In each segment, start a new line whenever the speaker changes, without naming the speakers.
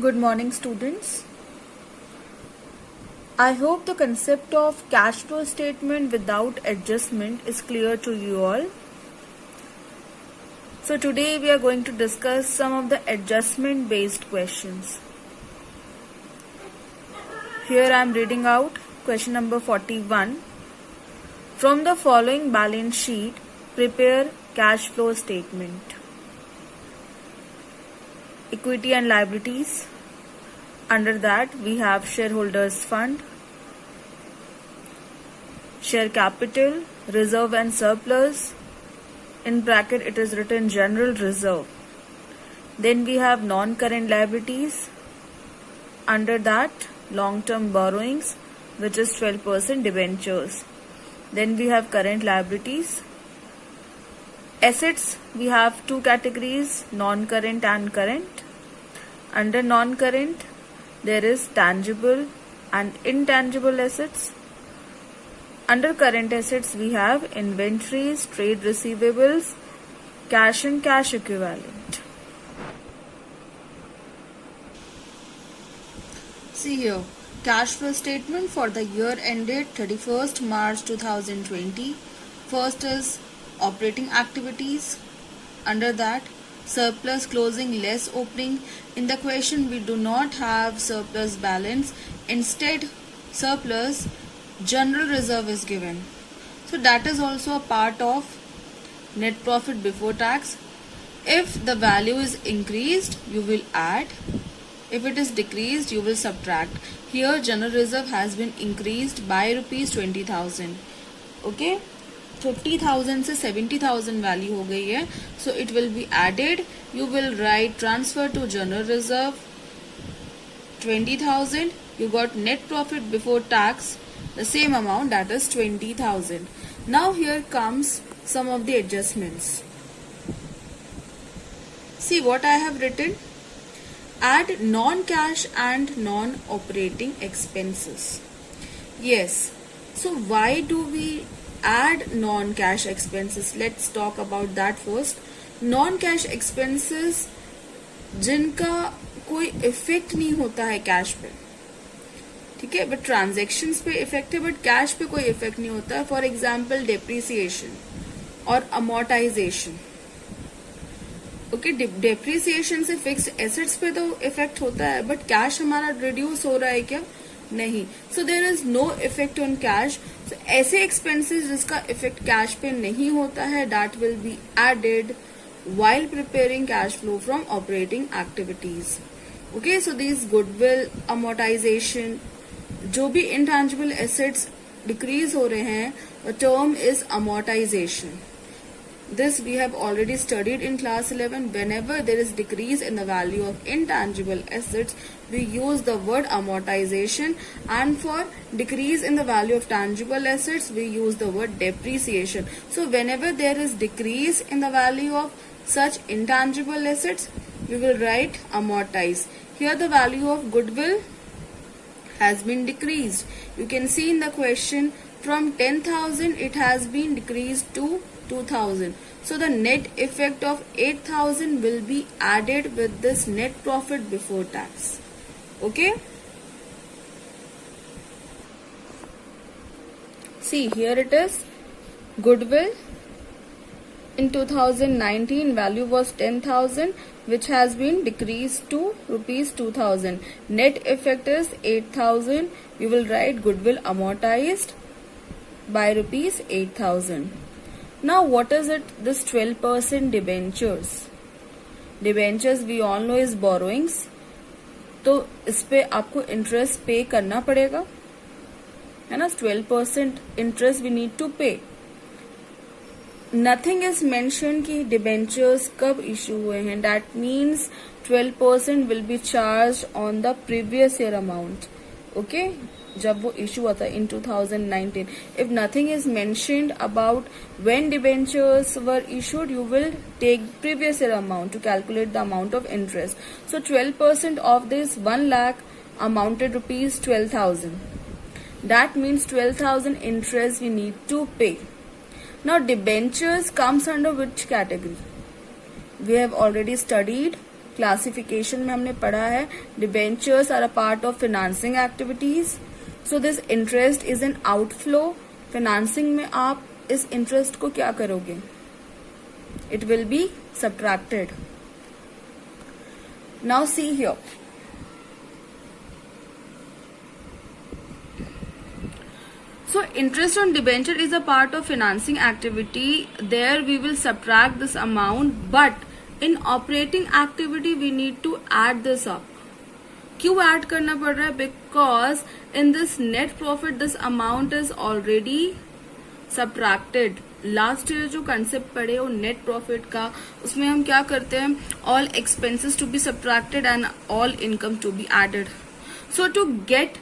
Good morning, students. I hope the concept of cash flow statement without adjustment is clear to you all. So today we are going to discuss some of the adjustment based questions. Here I am reading out question number 41. From the following balance sheet, prepare cash flow statement. Equity and liabilities. Under that we have shareholders fund, share capital, reserve and surplus. In bracket it is written general reserve. Then we have non-current liabilities. Under that long-term borrowings, which is 12% debentures. Then we have current liabilities. Assets, we have two categories, non-current and current. Under non-current, there is tangible and intangible assets. Under current assets, we have inventories, trade receivables, cash and cash equivalent. See here, cash flow statement for the year ended 31st March 2020. First is operating activities. Under that, surplus closing less opening. In the question we do not have surplus balance. Instead, surplus general reserve is given. So that is also a part of net profit before tax. If the value is increased, you will add. If it is decreased, you will subtract. Here general reserve has been increased by rupees 20,000. Okay. 50,000 से 70,000 value हो गई है, so it will be added. You will write transfer to general reserve 20,000. You got net profit before tax, the same amount, that is 20,000. Now here comes some of the adjustments. See what I have written. Add non-cash and non-operating expenses. Yes. So why do we add non-cash expenses? Let's talk about that first. Non-cash expenses जिनका कोई effect नहीं होता है cash पे, ठीक है, but transactions पे effect है, बट कैश पे कोई इफेक्ट नहीं होता है. फॉर एग्जाम्पल डेप्रिसिएशन और अमोर्टाइजेशन. ओके, डेप्रिसिएशन से फिक्स्ड एसेट्स पे तो इफेक्ट होता है, बट कैश हमारा रिड्यूस हो रहा है क्या? नहीं. So there is no effect on cash. ऐसे एक्सपेंसेस जिसका इफेक्ट कैश पे नहीं होता है, that will be added while preparing cash flow from operating activities. Okay, so these goodwill, amortization, जो भी intangible assets decrease हो रहे हैं, the term is amortization. This we have already studied in class 11. Whenever there is decrease in the value of intangible assets, we use the word amortization, and for decrease in the value of tangible assets, we use the word depreciation. So whenever there is decrease in the value of such intangible assets, we will write amortize. Here the value of goodwill has been decreased. You can see in the question, from 10,000 it has been decreased to 2,000. So the net effect of 8,000 will be added with this net profit before tax. Okay. See here it is. Goodwill in 2019 value was 10,000, which has been decreased to rupees 2,000. Net effect is 8,000. You will write goodwill amortized by rupees 8,000. Now what is it? This 12% debentures. Debentures we all know is borrowings. तो इस पे आपको interest पे करना पड़ेगा, है ना. 12% interest we need to पे. नथिंग इज मेंशन कि डिबेंचर्स कब इशू हुए हैं. That means 12% will be charge on the previous year amount. Okay, जब वो इशू हुआ था in 2019. If nothing is mentioned about when debentures were issued, you will take previous year amount to calculate the amount of interest. So 12% of this 1 lakh amounted rupees 12,000. That means 12,000 interest we need to pay. Now debentures comes under which category? We have already studied classification में हमने पढ़ा है debentures are a part of financing activities. So this interest is an outflow. Financing में आप इस interest को क्या करोगे? It will be subtracted. Now see here. So interest on debenture is a part of financing activity. There we will subtract this amount, but in operating activity we need to add this up. क्यों add करना पड़ रहा है? Because in this net profit this amount is already subtracted. Last year जो concept पढ़े वो net profit का, उसमें हम क्या करते हैं? All expenses to be subtracted and all income to be added. So to get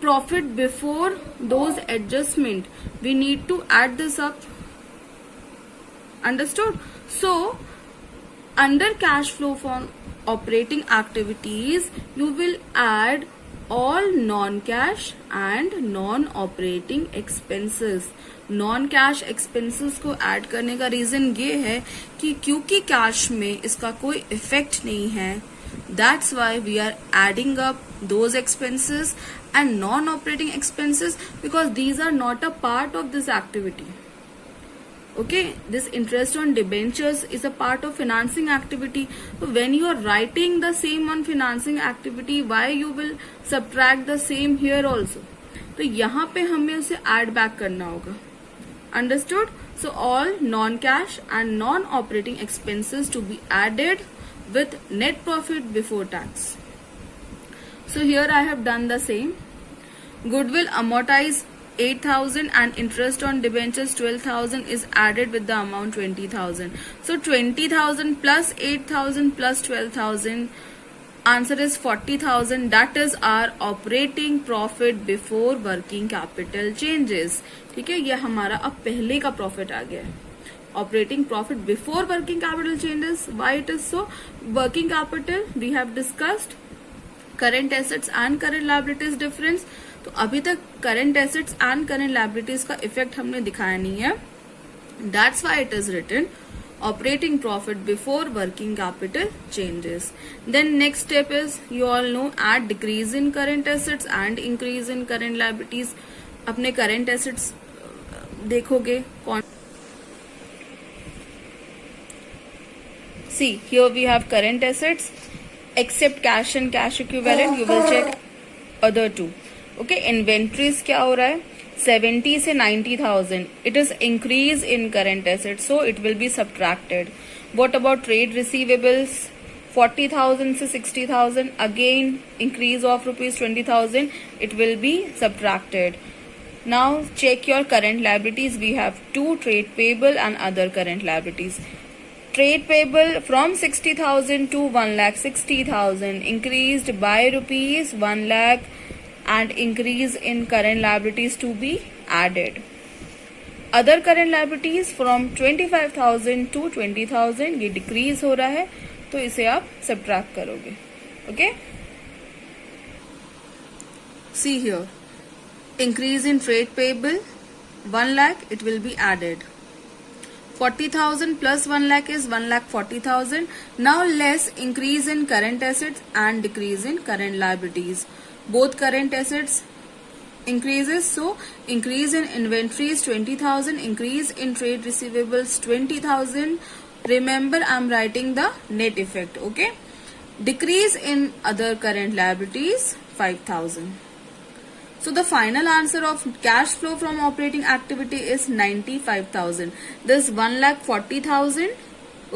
profit before those adjustment we need to add this up. Understood? So under cash flow from operating activities you will add all non-cash and non-operating expenses. non-cash expenses को add करने का reason ये है कि क्योंकि cash में इसका कोई इफेक्ट नहीं है, that's why we are adding up those expenses and non-operating expenses because these are not a part of this activity. Okay, this interest on debentures is a part of financing activity. So when you are writing the same on financing activity, why you will subtract the same here also? तो यहाँ पे हमें उसे add back करना होगा. Understood? So all non-cash and non-operating expenses to be added with net profit before tax. So here I have done the same. Goodwill amortize 8,000 and interest on debentures 12,000 is added with the amount 20,000. So 20,000 plus 8,000 plus 12,000, answer is 40,000. That is our operating profit before working capital changes. ठीक है, ये हमारा अब पहले का profit आ गया है. Operating profit before working capital changes. Why it is so? Working capital we have discussed. Current assets and current liabilities difference. तो अभी तक current assets and current liabilities का इफेक्ट हमने दिखाया नहीं है. That's why it is written operating profit before working capital changes. Then next step is you all know at decrease in current assets and increase in current liabilities. अपने current assets देखोगे कौन. See here we have current assets except cash and cash equivalent. You will check other too. Okay, inventories क्या हो रहा है? 70 से 90,000. It is increase in current asset, so it will be subtracted. What about trade receivables? 40,000 से 60,000, again increase of ₹20,000. It will be subtracted. Now check your current liabilities. We have 2 trade payable and other current liabilities. Trade payable from 60,000 to 1,60,000 increased by rupees 1 lakh and increase in current liabilities to be added. Other current liabilities from 25,000 to 20,000 ये decrease हो रहा है, तो इसे आप subtract करोगे. Okay? See here, increase in trade payable 1 lakh, it will be added. 40,000 plus 1 lakh is 1,40,000. Now less increase in current assets and decrease in current liabilities. Both current assets increases, so increase in inventories 20,000, increase in trade receivables 20,000. Remember, I'm writing the net effect. Okay. Decrease in other current liabilities 5,000. So the final answer of cash flow from operating activity is 95,000. This 1,40,000,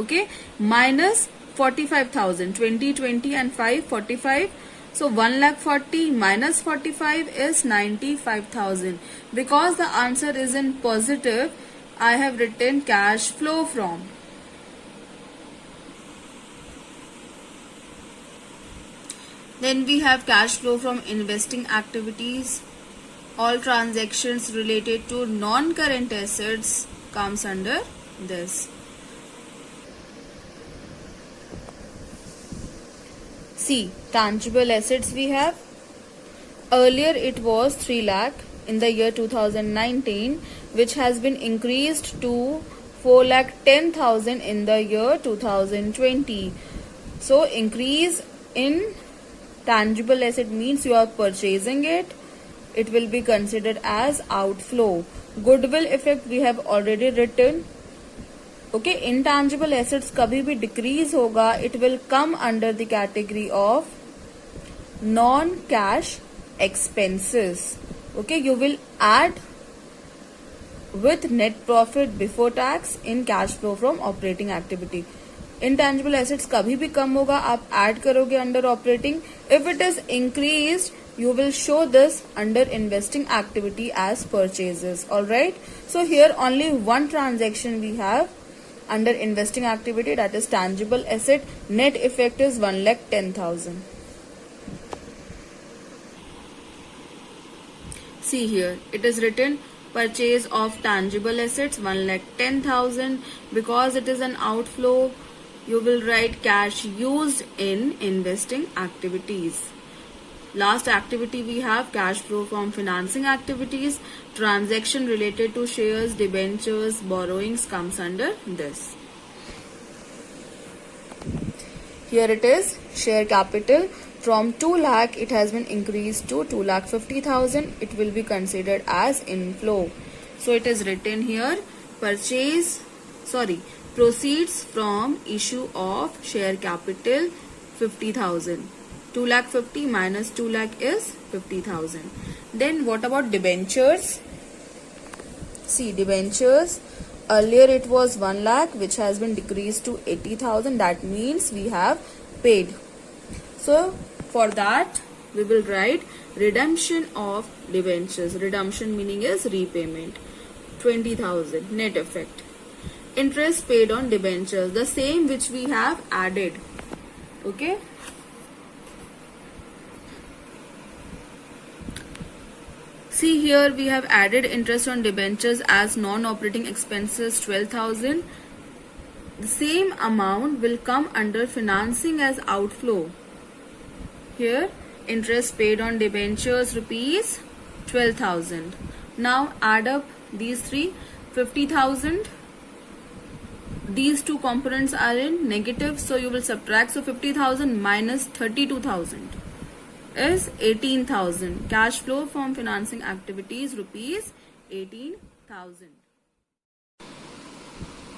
okay, minus 45,000. 20, 20 and 5, 45. So 1,40,000 minus 45 is 95,000. Because the answer is in positive, I have written cash flow from. Then we have cash flow from investing activities. All transactions related to non-current assets comes under this. See, tangible assets we have. Earlier it was 3 lakh in the year 2019, which has been increased to 4,10,000 in the year 2020. So increase in tangible asset means you are purchasing it. It will be considered as outflow. Goodwill effect we have already written. Okay, intangible assets कभी भी decrease होगा, it will come under the category of non-cash expenses. Okay, you will add with net profit before tax in cash flow from operating activity. Intangible assets कभी भी कम होगा, आप add करोगे under operating. If it is increased, you will show this under investing activity as purchases. Alright, so here only one transaction we have under investing activity, that is tangible asset. Net effect is 1,10,000. See here, it is written purchase of tangible assets 1,10,000. Because it is an outflow, you will write cash used in investing activities. Last activity we have cash flow from financing activities. Transaction related to shares, debentures, borrowings comes under this. Here it is, share capital. From 2 lakh it has been increased to 2,50,000. It will be considered as inflow. So it is written here, proceeds from issue of share capital 50,000. 2,50,000 minus 2 lakh is 50,000. Then what about debentures? See, debentures, earlier it was 1 lakh which has been decreased to 80,000. That means we have paid. So for that we will write redemption of debentures. Redemption meaning is repayment. 20,000 net effect. Interest paid on debentures, the same which we have added. Okay. See here, we have added interest on debentures as non-operating expenses 12,000. The same amount will come under financing as outflow. Here, interest paid on debentures rupees 12,000. Now add up these three. 50,000. These two components are in negative, so you will subtract. So 50,000 minus 32,000. Is 18,000. Cash flow from financing activities rupees 18,000.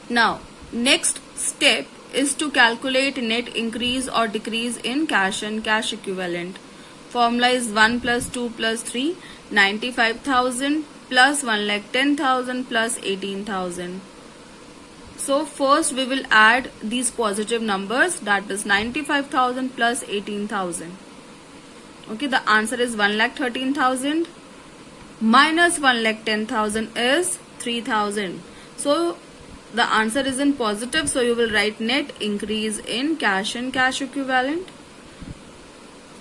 Now next step is to calculate net increase or decrease in cash and cash equivalent. Formula is 1 plus 2 plus 3, 95,000 plus 1,10,000 plus 18,000. So first we will add these positive numbers, that is 95,000 plus 18,000. Okay, the answer is 1,13,000 minus 1,10,000 is 3,000. So the answer is in positive, so you will write net increase in cash and cash equivalent.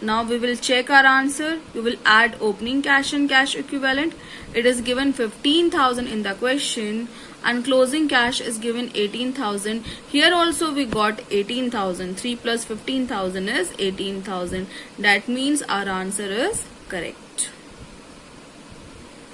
Now we will check our answer. You will add opening cash and cash equivalent. It is given 15,000 in the question and closing cash is given 18,000. Here also we got 18,000. 3 plus 15,000 is 18,000. That means our answer is correct.